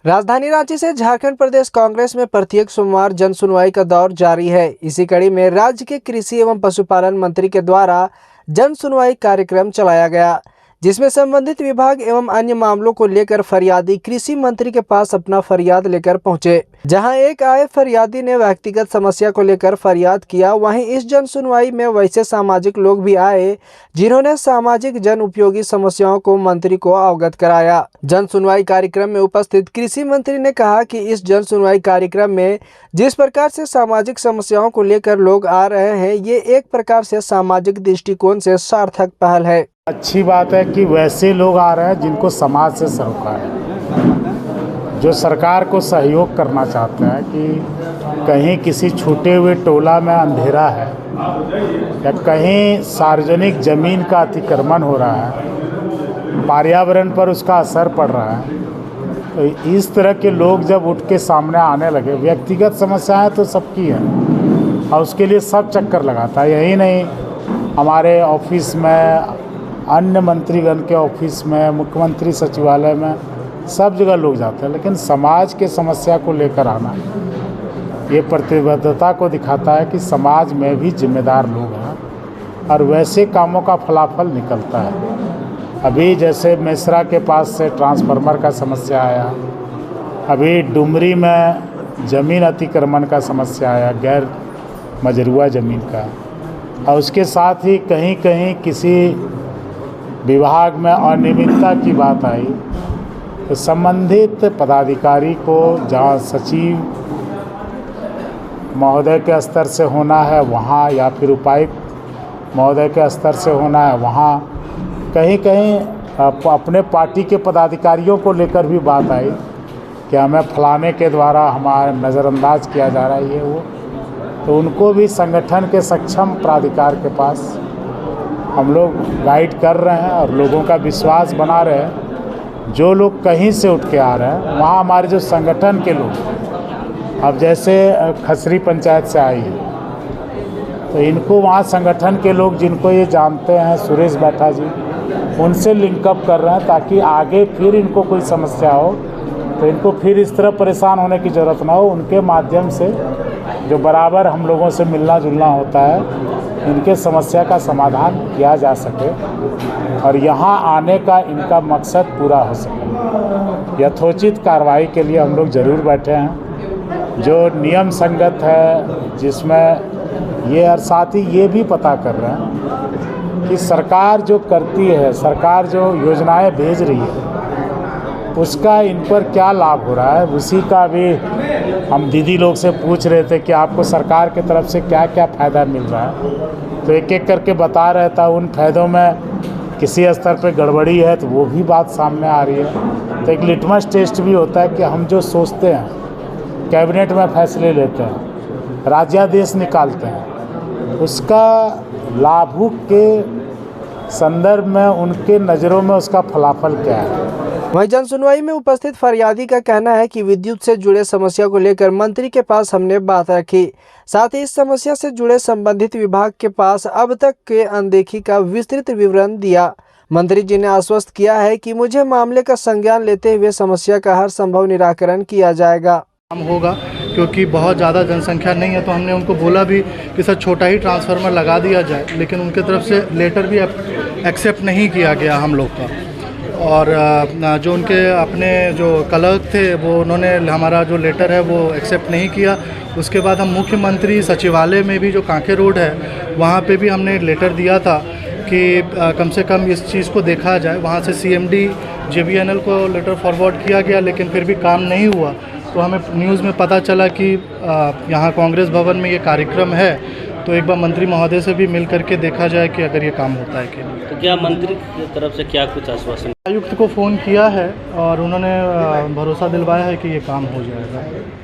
राजधानी रांची से झारखंड प्रदेश कांग्रेस में प्रत्येक सोमवार जन सुनवाई का दौर जारी है। इसी कड़ी में राज्य के कृषि एवं पशुपालन मंत्री के द्वारा जन सुनवाई कार्यक्रम चलाया गया, जिसमें संबंधित विभाग एवं अन्य मामलों को लेकर फरियादी कृषि मंत्री के पास अपना फरियाद लेकर पहुंचे। जहां एक आए फरियादी ने व्यक्तिगत समस्या को लेकर फरियाद किया, वहीं इस जन सुनवाई में वैसे सामाजिक लोग भी आए जिन्होंने सामाजिक जन उपयोगी समस्याओं को मंत्री को अवगत कराया। जन सुनवाई कार्यक्रम में उपस्थित कृषि मंत्री ने कहा कि इस जन सुनवाई कार्यक्रम में जिस प्रकार से सामाजिक समस्याओं को लेकर लोग आ रहे हैं, ये एक प्रकार से सामाजिक दृष्टिकोण से सार्थक पहल है। अच्छी बात है कि वैसे लोग आ रहे हैं जिनको समाज से सरोकार है, जो सरकार को सहयोग करना चाहते हैं कि कहीं किसी छूटे हुए टोला में अंधेरा है या कहीं सार्वजनिक जमीन का अतिक्रमण हो रहा है, पर्यावरण पर उसका असर पड़ रहा है। तो इस तरह के लोग जब उठ के सामने आने लगे, व्यक्तिगत समस्याएं तो सबकी हैं और उसके लिए सब चक्कर लगाता है। यही नहीं, हमारे ऑफिस में, अन्य मंत्रीगण के ऑफिस में, मुख्यमंत्री सचिवालय में, सब जगह लोग जाते हैं। लेकिन समाज के समस्या को लेकर आना ये प्रतिबद्धता को दिखाता है कि समाज में भी जिम्मेदार लोग हैं और वैसे कामों का फलाफल निकलता है। अभी जैसे मेसरा के पास से ट्रांसफार्मर का समस्या आया, अभी डुमरी में ज़मीन अतिक्रमण का समस्या आया, गैर मजरूआ ज़मीन का, और उसके साथ ही कहीं कहीं किसी विभाग में अनियमितता की बात आई तो संबंधित पदाधिकारी को, जहाँ सचिव महोदय के स्तर से होना है वहाँ, या फिर उपायुक्त महोदय के स्तर से होना है वहाँ, कहीं कहीं अपने पार्टी के पदाधिकारियों को लेकर भी बात आई कि हमें फलाने के द्वारा हमारा नज़रअंदाज किया जा रहा है ये वो। तो उनको भी संगठन के सक्षम प्राधिकार के पास हम लोग गाइड कर रहे हैं और लोगों का विश्वास बना रहे हैं। जो लोग कहीं से उठ के आ रहे हैं वहाँ हमारे जो संगठन के लोग, अब जैसे खसरी पंचायत से आई है तो इनको वहाँ संगठन के लोग जिनको ये जानते हैं, सुरेश बैठा जी, उनसे लिंकअप कर रहे हैं ताकि आगे फिर इनको कोई समस्या हो तो इनको फिर इस तरह परेशान होने की ज़रूरत ना हो। उनके माध्यम से जो बराबर हम लोगों से मिलना जुलना होता है, इनके समस्या का समाधान किया जा सके और यहाँ आने का इनका मकसद पूरा हो सके। यथोचित कार्रवाई के लिए हम लोग ज़रूर बैठे हैं जो नियम संगत है, जिसमें ये और साथ ही ये भी पता कर रहे हैं कि सरकार जो करती है, सरकार जो योजनाएं भेज रही है, उसका इन पर क्या लाभ हो रहा है। उसी का भी हम दीदी लोग से पूछ रहे थे कि आपको सरकार की तरफ से क्या क्या फ़ायदा मिल रहा है, तो एक एक करके बता रहा था। उन फ़ायदों में किसी स्तर पे गड़बड़ी है तो वो भी बात सामने आ रही है। तो एक लिटमस टेस्ट भी होता है कि हम जो सोचते हैं, कैबिनेट में फैसले लेते हैं, राज्यादेश निकालते हैं, उसका लाभुक के संदर्भ में उनके नज़रों में उसका फलाफल क्या है। वहीं जन सुनवाई में उपस्थित फरियादी का कहना है कि विद्युत से जुड़े समस्या को लेकर मंत्री के पास हमने बात रखी, साथ ही इस समस्या से जुड़े संबंधित विभाग के पास अब तक के अनदेखी का विस्तृत विवरण दिया। मंत्री जी ने आश्वस्त किया है कि मुझे मामले का संज्ञान लेते हुए समस्या का हर संभव निराकरण किया जाएगा। काम होगा क्योंकि बहुत ज़्यादा जनसंख्या नहीं है, तो हमने उनको बोला भी कि सर छोटा ही ट्रांसफार्मर लगा दिया जाए, लेकिन उनके तरफ से लेटर भी एक्सेप्ट नहीं किया गया हम लोग का। और जो उनके अपने जो क्लर्क थे वो उन्होंने हमारा जो लेटर है वो एक्सेप्ट नहीं किया। उसके बाद हम मुख्यमंत्री सचिवालय में भी, जो कांके रोड है, वहाँ पे भी हमने लेटर दिया था कि कम से कम इस चीज़ को देखा जाए। वहाँ से CMD JBNL को लेटर फॉरवर्ड किया गया, लेकिन फिर भी काम नहीं हुआ। तो हमें न्यूज़ में पता चला कि यहाँ कांग्रेस भवन में ये कार्यक्रम है, तो एक बार मंत्री महोदय से भी मिल करके देखा जाए कि अगर ये काम होता है कि नहीं। तो क्या मंत्री की तरफ से क्या कुछ आश्वासन? आयुक्त को फ़ोन किया है और उन्होंने भरोसा दिलवाया है कि ये काम हो जाएगा।